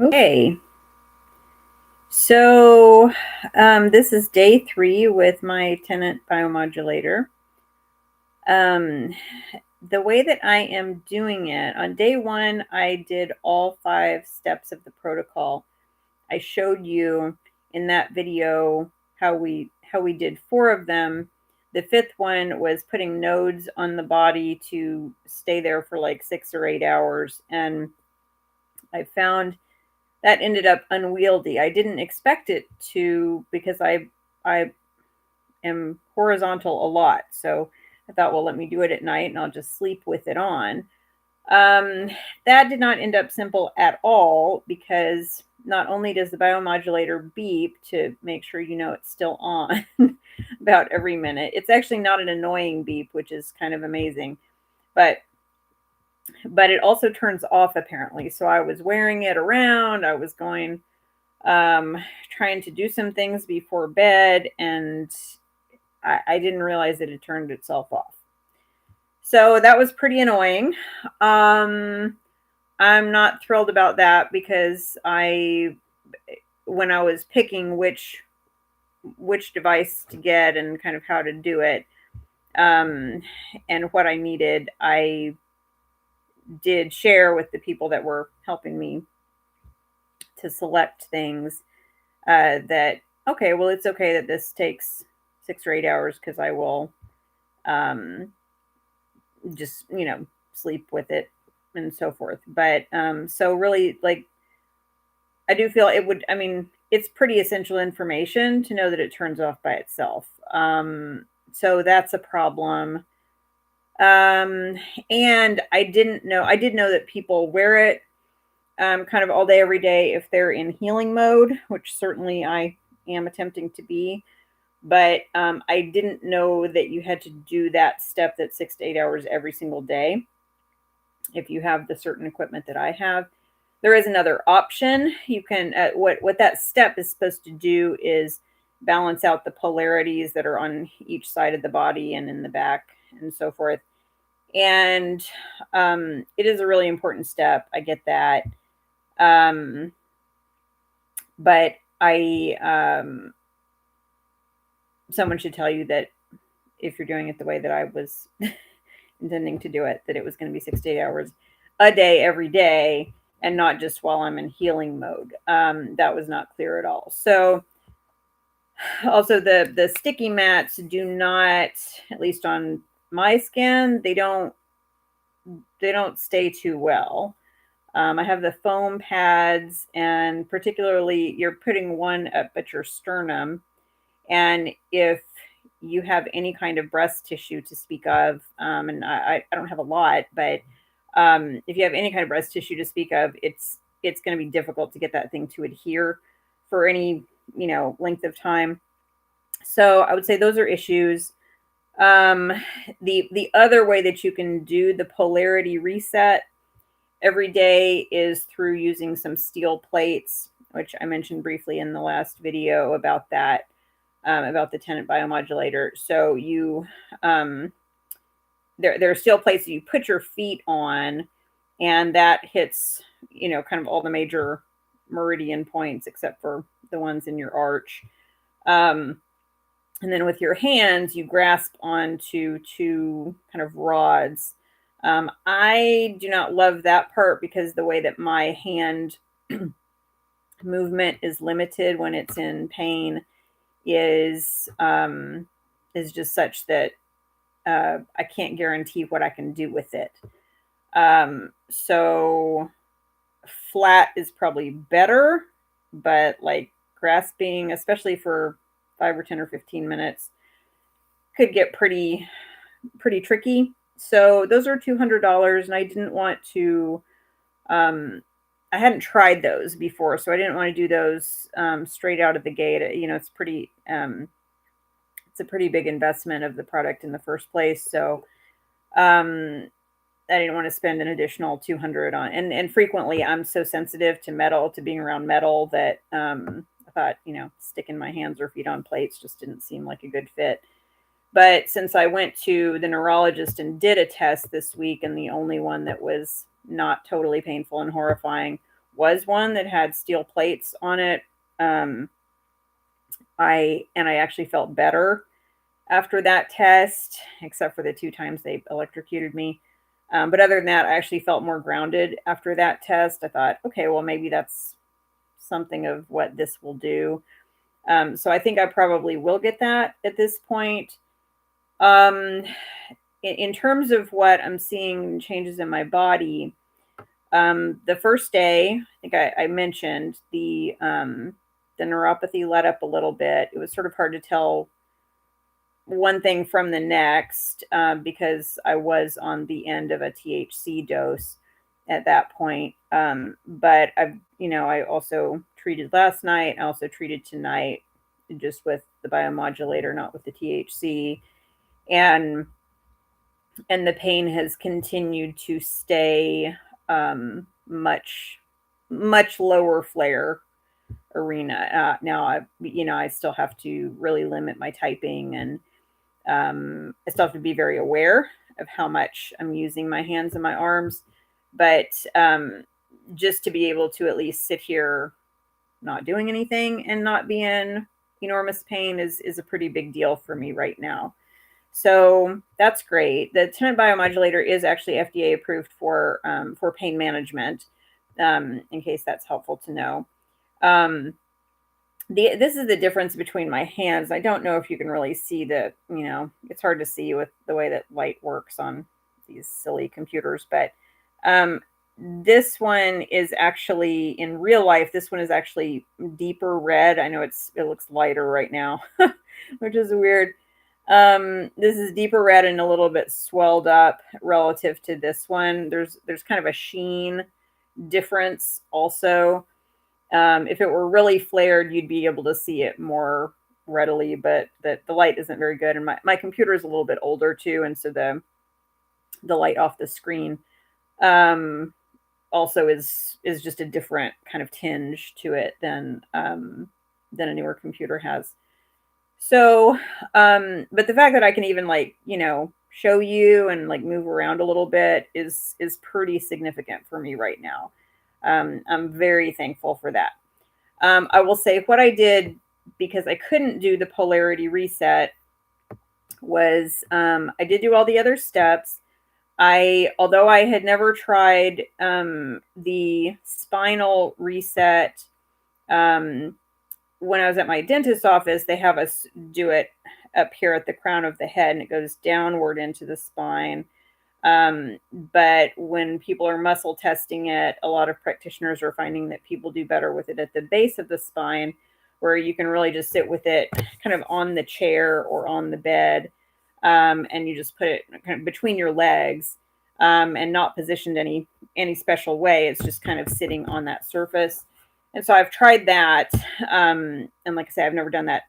Okay, so this is day 3 with my Tennant BioModulator. Um, the way that I am doing it, on day 1, I did all 5 steps of the protocol. I showed you in that video how we did 4 of them. The 5th one was putting nodes on the body to stay there for like 6 or 8 hours, and I found that ended up unwieldy. I didn't expect it to because I am horizontal a lot. So I thought, well, let me do it at night and I'll just sleep with it on. Um, that did not end up simple at all because not only does the biomodulator beep to make sure you know it's still on about every minute, it's actually not an annoying beep, which is kind of amazing. But it also turns off apparently. So I was wearing it around. I was going trying to do some things before bed, and I didn't realize that it turned itself off. So that was pretty annoying. I'm not thrilled about that because when I was picking which device to get and kind of how to do it, and what I needed, I did share with the people that were helping me to select things that okay, well, it's okay that this takes 6 or 8 hours because I will um, just sleep with it and so forth. But so really, like, I do feel it would. I mean, it's pretty essential information to know that it turns off by itself. So that's a problem. Um, and I didn't know. I did know that people wear it kind of all day, every day if they're in healing mode, which certainly I am attempting to be. But I didn't know that you had to do that step, that 6 to 8 hours every single day. If you have the certain equipment that I have, there is another option. You can what that step is supposed to do is balance out the polarities that are on each side of the body and in the back and so forth. And it is a really important step. I get that. Um, but I someone should tell you that if you're doing it the way that I was intending to do it, that it was going to be 6 to 8 hours a day every day and not just while I'm in healing mode. That was not clear at all. So also the sticky mats do not, at least on my skin, they don't stay too well. I have the foam pads, and particularly you're putting one up at your sternum. And if you have any kind of breast tissue to speak of, and I don't have a lot, but if you have any kind of breast tissue to speak of, it's going to be difficult to get that thing to adhere for any length of time. So I would say those are issues. Um, the other way that you can do the polarity reset every day is through using some steel plates, which I mentioned briefly in the last video about that, about the Tennant BioModulator. So there are steel plates that you put your feet on, and that hits kind of all the major meridian points except for the ones in your arch. Um, and then with your hands, you grasp onto two kind of rods. I do not love that part because the way that my hand movement is limited when it's in pain is just such that I can't guarantee what I can do with it. So flat is probably better, but like grasping, especially for 5 or 10 or 15 minutes, could get pretty tricky. So those are $200, and I didn't want to. I hadn't tried those before, so I didn't want to do those straight out of the gate. It's pretty. It's a pretty big investment of the product in the first place. So I didn't want to spend an additional 200 on. And frequently, I'm so sensitive to metal, to being around metal, that I thought sticking my hands or feet on plates just didn't seem like a good fit. But since I went to the neurologist and did a test this week, and the only one that was not totally painful and horrifying was one that had steel plates on it. Um, I actually felt better after that test, except for the 2 times they electrocuted me. But other than that, I actually felt more grounded after that test. I thought, okay, well, maybe that's something of what this will do. So I think I probably will get that at this point. Um, in terms of what I'm seeing changes in my body, the first day, I think I mentioned the neuropathy let up a little bit. It was sort of hard to tell one thing from the next because I was on the end of a THC dose at that point. But I also treated last night. I also treated tonight, just with the biomodulator, not with the THC, and the pain has continued to stay much lower flare arena. Now I still have to really limit my typing, and I still have to be very aware of how much I'm using my hands and my arms. But just to be able to at least sit here not doing anything and not be in enormous pain is a pretty big deal for me right now. So that's great. The Tennant BioModulator is actually FDA approved for pain management, in case that's helpful to know. This is the difference between my hands. I don't know if you can really see it's hard to see with the way that light works on these silly computers, but this one is actually, in real life, this one is actually deeper red. I know it looks lighter right now, which is weird. This is deeper red and a little bit swelled up relative to this one. There's kind of a sheen difference also. If it were really flared, you'd be able to see it more readily, but the light isn't very good. And my computer is a little bit older too, and so the light off the screen also is just a different kind of tinge to it than a newer computer has. So, but the fact that I can even show you and move around a little bit is pretty significant for me right now. I'm very thankful for that. I will say what I did, because I couldn't do the polarity reset, was I did do all the other steps. Although I had never tried the spinal reset, when I was at my dentist's office, they have us do it up here at the crown of the head, and it goes downward into the spine. But when people are muscle testing it, a lot of practitioners are finding that people do better with it at the base of the spine, where you can really just sit with it kind of on the chair or on the bed, and you just put it kind of between your legs, and not positioned any special way. It's just kind of sitting on that surface. And so I've tried that, and like I say, I've never done that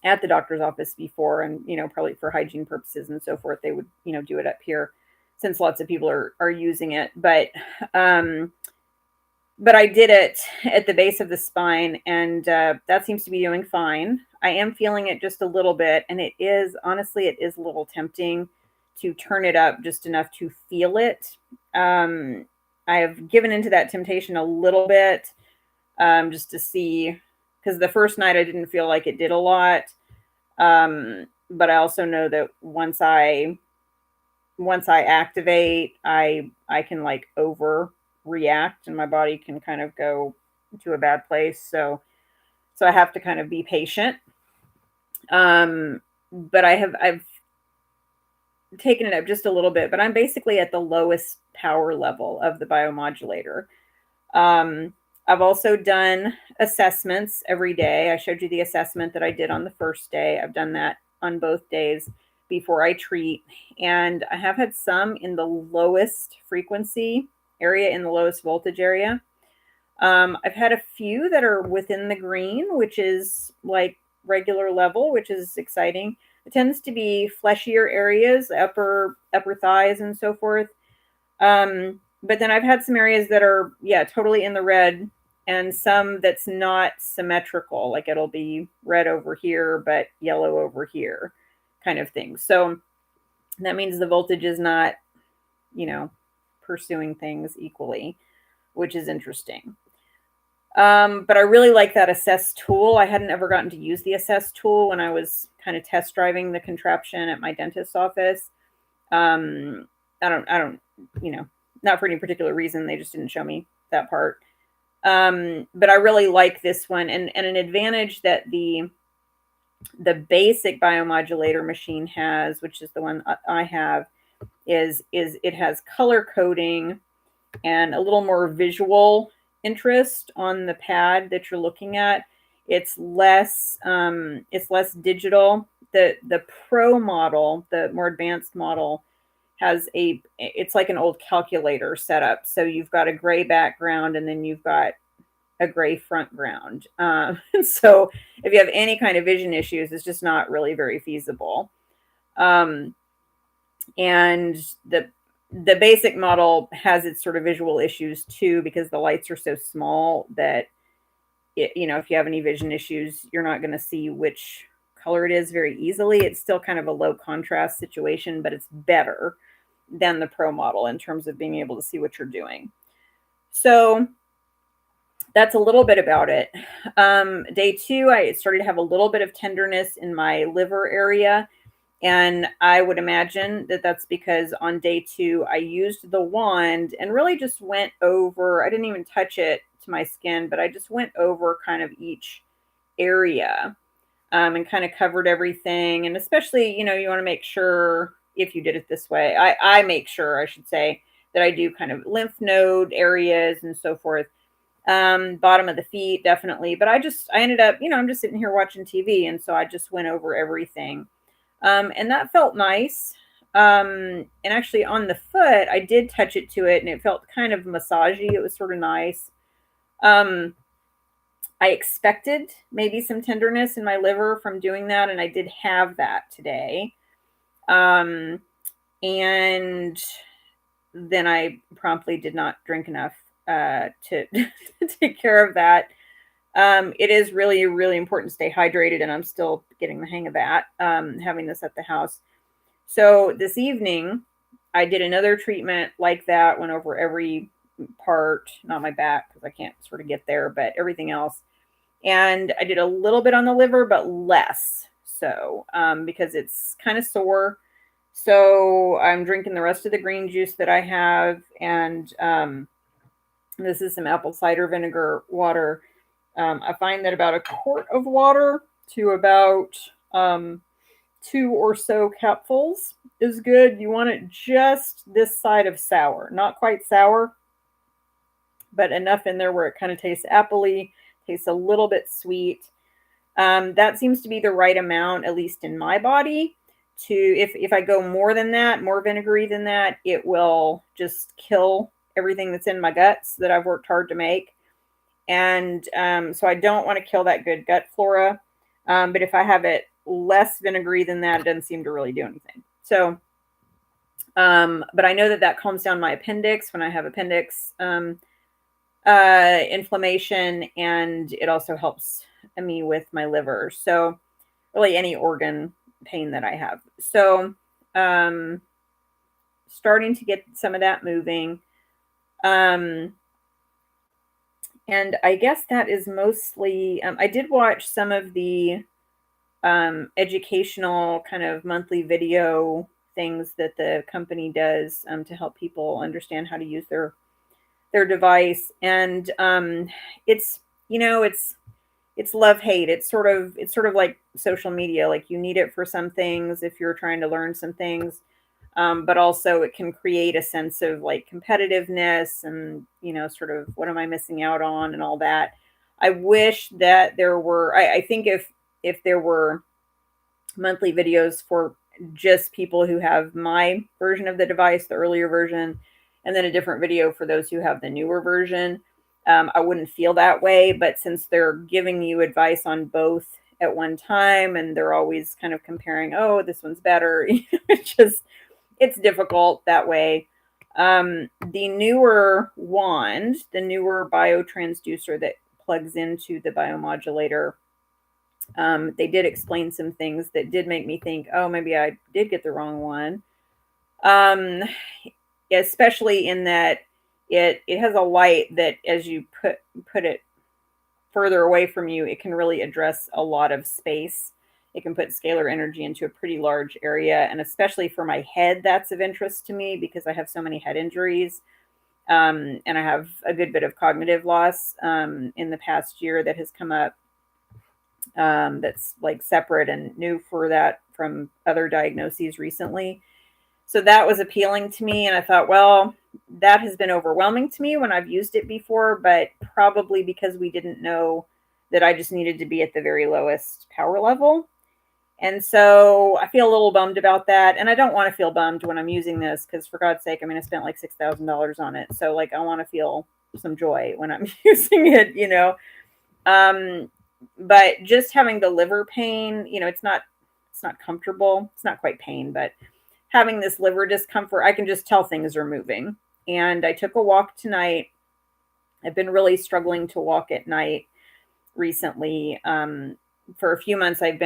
at the doctor's office before, and probably for hygiene purposes and so forth, they would do it up here, since lots of people are using it. But I did it at the base of the spine, and that seems to be doing fine. I am feeling it just a little bit, and it is a little tempting to turn it up just enough to feel it. I have given into that temptation a little bit, just to see, because the first night I didn't feel like it did a lot. But I also know that once I activate, I can overreact, and my body can kind of go to a bad place. So I have to kind of be patient. But I've taken it up just a little bit, but I'm basically at the lowest power level of the biomodulator. I've also done assessments every day. I showed you the assessment that I did on the first day. I've done that on both days before I treat. And I have had some in the lowest frequency area, in the lowest voltage area. I've had a few that are within the green, which is like regular level, which is exciting. It tends to be fleshier areas, upper thighs and so forth. But then I've had some areas that are, totally in the red, and some that's not symmetrical, like it'll be red over here, but yellow over here, kind of thing. So that means the voltage is not, pursuing things equally. which is interesting. But I really like that assess tool. I hadn't ever gotten to use the assess tool when I was kind of test driving the contraption at my dentist's office. I don't, not for any particular reason. They just didn't show me that part. But I really like this one, and an advantage that the basic biomodulator machine has, which is the one I have, is it has color coding and a little more visual interest on the pad that you're looking at. It's less digital. The Pro model, the more advanced model, it's like an old calculator setup. So you've got a gray background and then you've got a gray front ground. So if you have any kind of vision issues, it's just not really very feasible. And the basic model has its sort of visual issues too, because the lights are so small that if you have any vision issues, you're not going to see which color it is very easily. It's still kind of a low contrast situation, but it's better than the Pro model in terms of being able to see what you're doing. So that's a little bit about it. Day 2, I started to have a little bit of tenderness in my liver area. And I would imagine that that's because on day 2, I used the wand and really just went over, I didn't even touch it to my skin, but I just went over kind of each area and kind of covered everything. And especially, you want to make sure, if you did it this way, I make sure, I should say, that I do kind of lymph node areas and so forth. Bottom of the feet, definitely. But I ended up, I'm just sitting here watching TV. And so I just went over everything. And that felt nice. And actually on the foot, I did touch it to it and it felt kind of massagey. It was sort of nice. I expected maybe some tenderness in my liver from doing that. And I did have that today. And then I promptly did not drink enough, to take care of that. It is really, really important to stay hydrated, and I'm still getting the hang of that, having this at the house. So this evening, I did another treatment like that, went over every part, not my back, because I can't sort of get there, but everything else. And I did a little bit on the liver, but less so, because it's kind of sore. So I'm drinking the rest of the green juice that I have, and this is some apple cider vinegar water. I find that about a quart of water to about 2 or so cupfuls is good. You want it just this side of sour, not quite sour, but enough in there where it kind of tastes appley, tastes a little bit sweet. That seems to be the right amount, at least in my body. If I go more than that, more vinegary than that, it will just kill everything that's in my guts that I've worked hard to make. And so I don't want to kill that good gut flora. But if I have it less vinegary than that, it doesn't seem to really do anything. So, but I know that calms down my appendix when I have appendix inflammation, and it also helps me with my liver. So really any organ pain that I have. So starting to get some of that moving. And I guess that is mostly, I did watch some of the educational kind of monthly video things that the company does to help people understand how to use their device. And it's love-hate. It's sort of like social media. Like, you need it for some things if you're trying to learn some things. But also it can create a sense of like competitiveness and, sort of what am I missing out on and all that. I wish that there were, I think if there were monthly videos for just people who have my version of the device, the earlier version, and then a different video for those who have the newer version, I wouldn't feel that way. But since they're giving you advice on both at one time and they're always kind of comparing, oh, this one's better, it's difficult that way. The newer wand, the newer biotransducer that plugs into the biomodulator, they did explain some things that did make me think, oh, maybe I did get the wrong one. Especially in that it has a light that as you put it further away from you, it can really address a lot of space. It can put scalar energy into a pretty large area, and especially for my head, that's of interest to me because I have so many head injuries, and I have a good bit of cognitive loss in the past year that has come up, that's like separate and new for that from other diagnoses recently. So that was appealing to me. And I thought, well, that has been overwhelming to me when I've used it before, but probably because we didn't know that I just needed to be at the very lowest power level. And so I feel a little bummed about that. And I don't want to feel bummed when I'm using this because, for God's sake, I mean, I spent like $6,000 on it. So, like, I want to feel some joy when I'm using it, you know. But just having the liver pain, you know, it's not comfortable. It's not quite pain, but having this liver discomfort, I can just tell things are moving. And I took a walk tonight. I've been really struggling to walk at night recently. For a few months, I've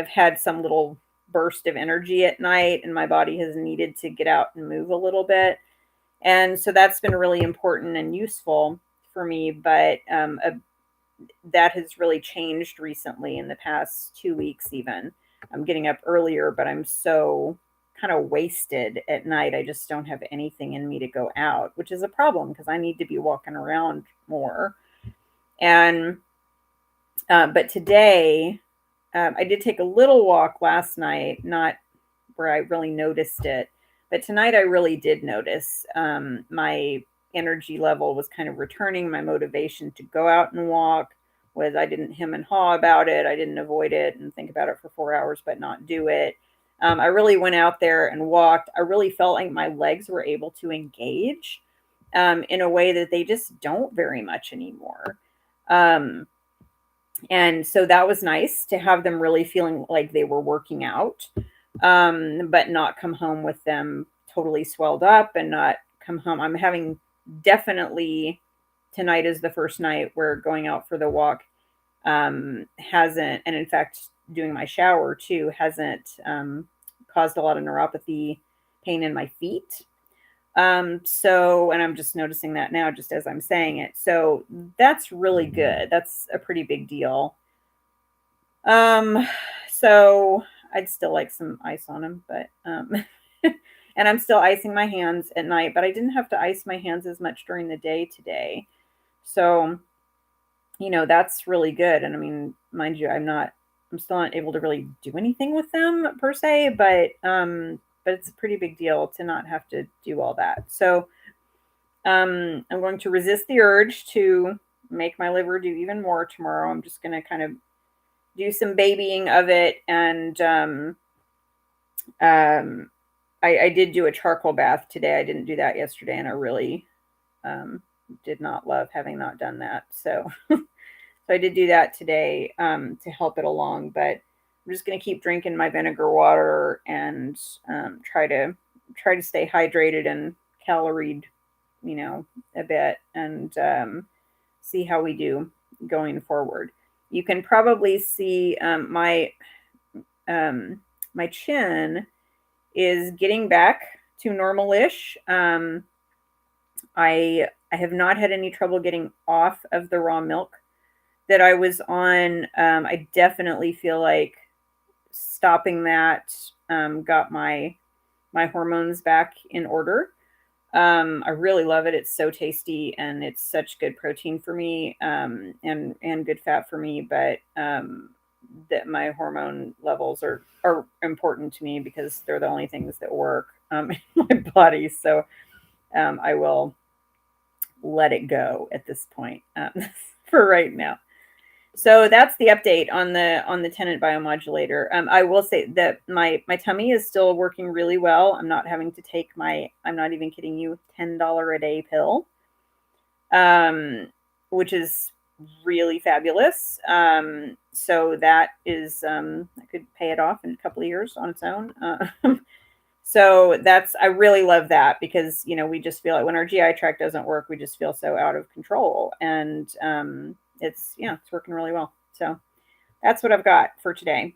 had some little burst of energy at night, and my body has needed to get out and move a little bit. And so that's been really important and useful for me. But that has really changed recently in the past 2 weeks, even. I'm getting up earlier, but I'm so kind of wasted at night. I just don't have anything in me to go out, which is a problem because I need to be walking around more. And, but today, I did take a little walk last night, not where I really noticed it, but tonight I really did notice my energy level was kind of returning. My motivation to go out and walk was, I didn't hem and haw about it. I didn't avoid it and think about it for 4 hours, but not do it. I really went out there and walked. I really felt like my legs were able to engage in a way that they just don't very much anymore. And so that was nice to have them really feeling like they were working out, but not come home with them totally swelled up and not come home. I'm having definitely, tonight is the first night where going out for the walk hasn't, and in fact, doing my shower too, hasn't caused a lot of neuropathy pain in my feet. So, and I'm just noticing that now, just as I'm saying it. So that's really good. That's a pretty big deal. So I'd still like some ice on them, but, and I'm still icing my hands at night, but I didn't have to ice my hands as much during the day today. So, you know, that's really good. And I mean, mind you, I'm still not able to really do anything with them per se, but it's a pretty big deal to not have to do all that. So, I'm going to resist the urge to make my liver do even more tomorrow. I'm just going to kind of do some babying of it. And, I did do a charcoal bath today. I didn't do that yesterday, and I really, did not love having not done that. So, so I did do that today, to help it along, but I'm just going to keep drinking my vinegar water and, try to stay hydrated and caloried, you know, a bit, and, see how we do going forward. You can probably see, my chin is getting back to normal-ish. I have not had any trouble getting off of the raw milk that I was on. I definitely feel like stopping that got my hormones back in order. I really love it. It's so tasty and it's such good protein for me, and good fat for me. But that my hormone levels are important to me because they're the only things that work in my body. So I will let it go at this point, for right now. So that's the update on the Tennant BioModulator. I will say that my tummy is still working really well. I'm not having to take I'm not even kidding you, $10 a day pill, which is really fabulous. So that is, I could pay it off in a couple of years on its own. So I really love that because, you know, we just feel like when our GI tract doesn't work, we just feel so out of control. And it's working really well. So that's what I've got for today.